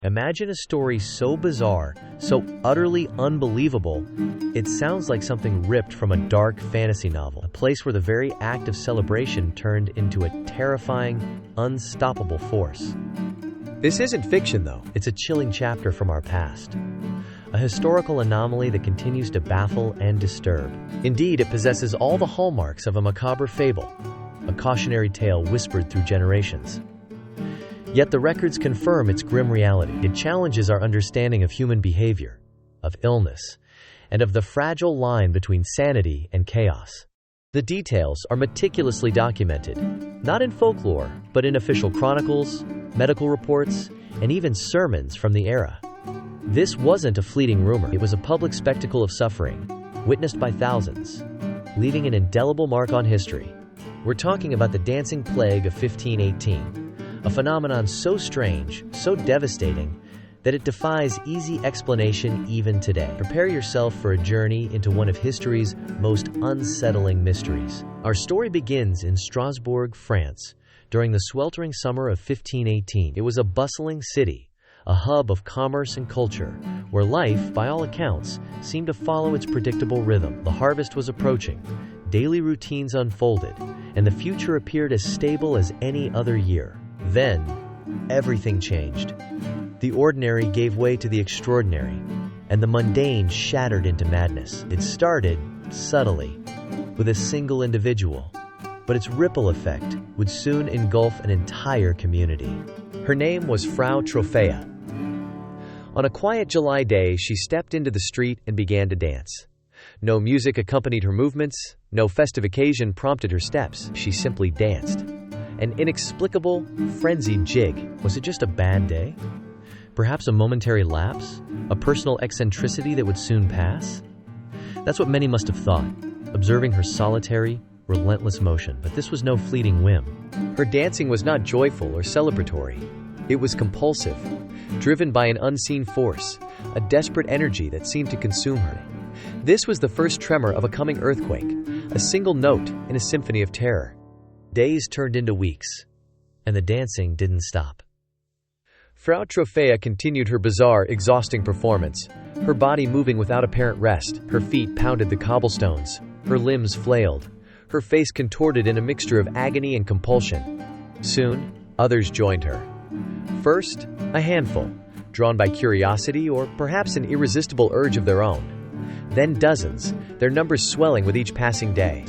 Imagine a story so bizarre, so utterly unbelievable, it sounds like something ripped from a dark fantasy novel. A place where the very act of celebration turned into a terrifying, unstoppable force. This isn't fiction, though. It's a chilling chapter from our past. A historical anomaly that continues to baffle and disturb. Indeed, it possesses all the hallmarks of a macabre fable, a cautionary tale whispered through generations. Yet the records confirm its grim reality. It challenges our understanding of human behavior, of illness, and of the fragile line between sanity and chaos. The details are meticulously documented, not in folklore, but in official chronicles, medical reports, and even sermons from the era. This wasn't a fleeting rumor. It was a public spectacle of suffering, witnessed by thousands, leaving an indelible mark on history. We're talking about the Dancing Plague of 1518. A phenomenon so strange, so devastating, that it defies easy explanation even today. Prepare yourself for a journey into one of history's most unsettling mysteries. Our story begins in Strasbourg, France, during the sweltering summer of 1518. It was a bustling city, a hub of commerce and culture, where life, by all accounts, seemed to follow its predictable rhythm. The harvest was approaching, daily routines unfolded, and the future appeared as stable as any other year. Then, everything changed. The ordinary gave way to the extraordinary, and the mundane shattered into madness. It started, subtly, with a single individual, but its ripple effect would soon engulf an entire community. Her name was Frau Troffea. On a quiet July day, she stepped into the street and began to dance. No music accompanied her movements, no festive occasion prompted her steps. She simply danced. An inexplicable, frenzied jig. Was it just a bad day? Perhaps a momentary lapse? A personal eccentricity that would soon pass? That's what many must have thought, observing her solitary, relentless motion. But this was no fleeting whim. Her dancing was not joyful or celebratory. It was compulsive, driven by an unseen force, a desperate energy that seemed to consume her. This was the first tremor of a coming earthquake, a single note in a symphony of terror. Days turned into weeks, and the dancing didn't stop. Frau Troffea continued her bizarre, exhausting performance, her body moving without apparent rest. Her feet pounded the cobblestones, her limbs flailed, her face contorted in a mixture of agony and compulsion. Soon, others joined her. First, a handful, drawn by curiosity or perhaps an irresistible urge of their own. Then dozens, their numbers swelling with each passing day.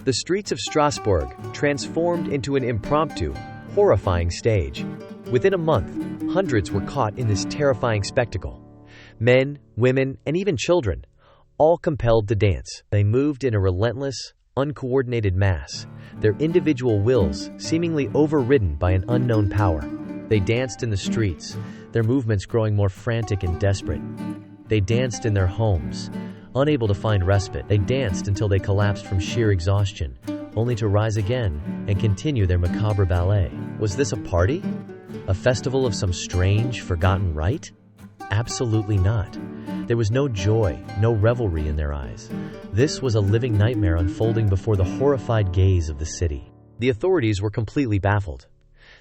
The streets of Strasbourg transformed into an impromptu, horrifying stage. Within a month, hundreds were caught in this terrifying spectacle. Men, women, and even children, all compelled to dance. They moved in a relentless, uncoordinated mass, their individual wills seemingly overridden by an unknown power. They danced in the streets, their movements growing more frantic and desperate. They danced in their homes, unable to find respite. They danced until they collapsed from sheer exhaustion, only to rise again and continue their macabre ballet. Was this a party? A festival of some strange, forgotten rite? Absolutely not. There was no joy, no revelry in their eyes. This was a living nightmare unfolding before the horrified gaze of the city. The authorities were completely baffled.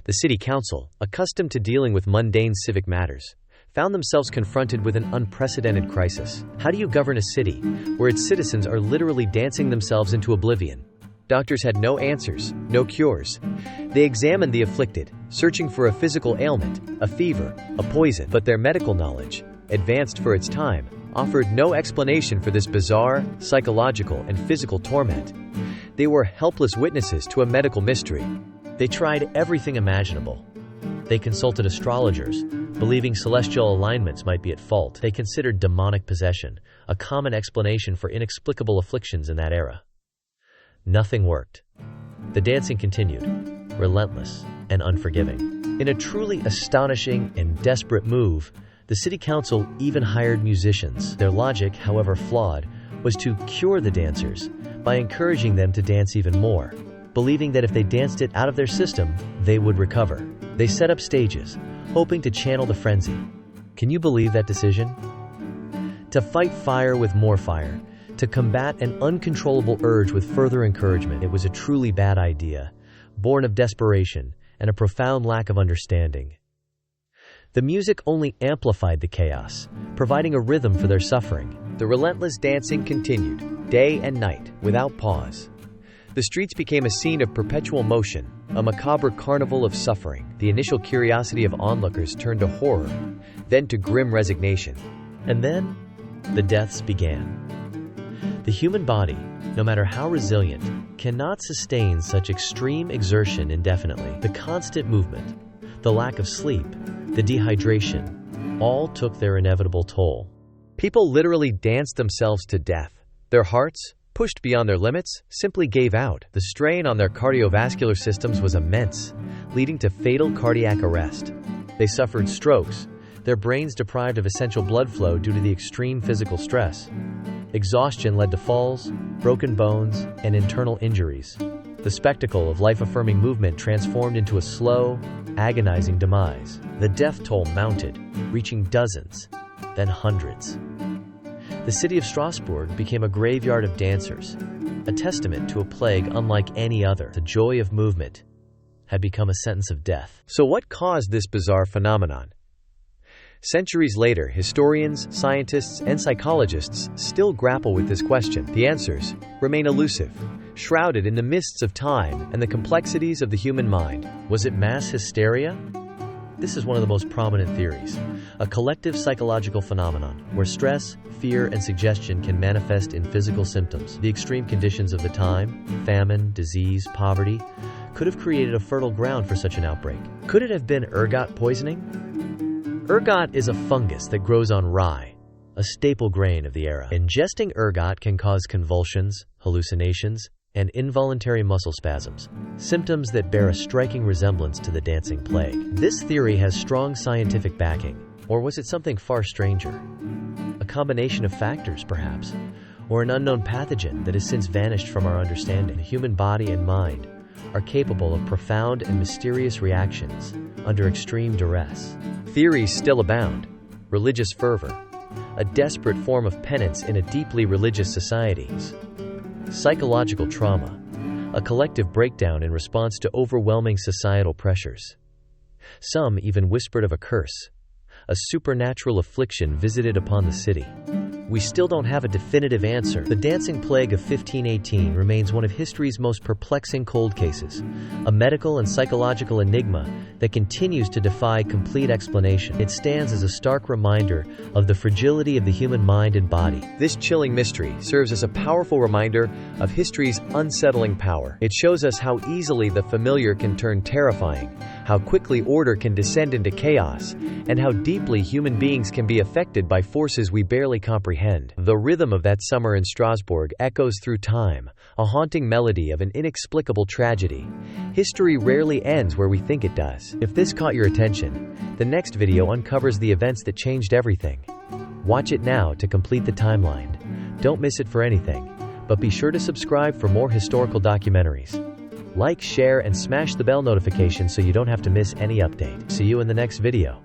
The city council, accustomed to dealing with mundane civic matters, found themselves confronted with an unprecedented crisis. How do you govern a city where its citizens are literally dancing themselves into oblivion? Doctors had no answers, no cures. They examined the afflicted, searching for a physical ailment, a fever, a poison. But their medical knowledge, advanced for its time, offered no explanation for this bizarre, psychological, and physical torment. They were helpless witnesses to a medical mystery. They tried everything imaginable. They consulted astrologers, believing celestial alignments might be at fault. They considered demonic possession, a common explanation for inexplicable afflictions in that era. Nothing worked. The dancing continued, relentless and unforgiving. In a truly astonishing and desperate move, the city council even hired musicians. Their logic, however flawed, was to cure the dancers by encouraging them to dance even more, believing that if they danced it out of their system, they would recover. They set up stages, hoping to channel the frenzy. Can you believe that decision? To fight fire with more fire, to combat an uncontrollable urge with further encouragement, it was a truly bad idea, born of desperation and a profound lack of understanding. The music only amplified the chaos, providing a rhythm for their suffering. The relentless dancing continued, day and night, without pause. The streets became a scene of perpetual motion, a macabre carnival of suffering. The initial curiosity of onlookers turned to horror, then to grim resignation. And then, the deaths began. The human body, no matter how resilient, cannot sustain such extreme exertion indefinitely. The constant movement, the lack of sleep, the dehydration, all took their inevitable toll. People literally danced themselves to death. Their hearts, pushed beyond their limits, simply gave out. The strain on their cardiovascular systems was immense, leading to fatal cardiac arrest. They suffered strokes, their brains deprived of essential blood flow due to the extreme physical stress. Exhaustion led to falls, broken bones, and internal injuries. The spectacle of life-affirming movement transformed into a slow, agonizing demise. The death toll mounted, reaching dozens, then hundreds. The city of Strasbourg became a graveyard of dancers, a testament to a plague unlike any other. The joy of movement had become a sentence of death. So what caused this bizarre phenomenon? Centuries later, historians, scientists, and psychologists still grapple with this question. The answers remain elusive, shrouded in the mists of time and the complexities of the human mind. Was it mass hysteria? This is one of the most prominent theories, a collective psychological phenomenon where stress, fear, and suggestion can manifest in physical symptoms. The extreme conditions of the time, famine, disease, poverty, could have created a fertile ground for such an outbreak. Could it have been ergot poisoning? Ergot is a fungus that grows on rye, a staple grain of the era. Ingesting ergot can cause convulsions, hallucinations, and involuntary muscle spasms, symptoms that bear a striking resemblance to the dancing plague. This theory has strong scientific backing, or was it something far stranger? A combination of factors, perhaps, or an unknown pathogen that has since vanished from our understanding. The human body and mind are capable of profound and mysterious reactions under extreme duress. Theories still abound. Religious fervor, a desperate form of penance in a deeply religious society. Psychological trauma, a collective breakdown in response to overwhelming societal pressures. Some even whispered of a curse, a supernatural affliction visited upon the city. We still don't have a definitive answer. The dancing plague of 1518 remains one of history's most perplexing cold cases, a medical and psychological enigma that continues to defy complete explanation. It stands as a stark reminder of the fragility of the human mind and body. This chilling mystery serves as a powerful reminder of history's unsettling power. It shows us how easily the familiar can turn terrifying, how quickly order can descend into chaos, and how deeply human beings can be affected by forces we barely comprehend. The rhythm of that summer in Strasbourg echoes through time, a haunting melody of an inexplicable tragedy. History rarely ends where we think it does. If this caught your attention, the next video uncovers the events that changed everything. Watch it now to complete the timeline. Don't miss it for anything, but be sure to subscribe for more historical documentaries. Like, share, and smash the bell notification so you don't have to miss any update. See you in the next video.